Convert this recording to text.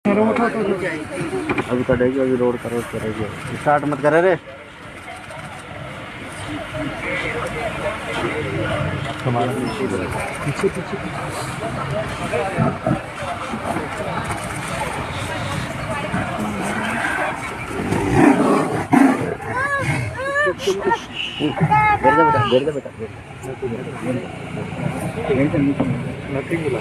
अभी कटेगी, अभी रोड करो करेगी। स्टार्ट मत करे रे। तुम्हारा पीछे पीछे बैठ जा बेटा नथिंग बोला।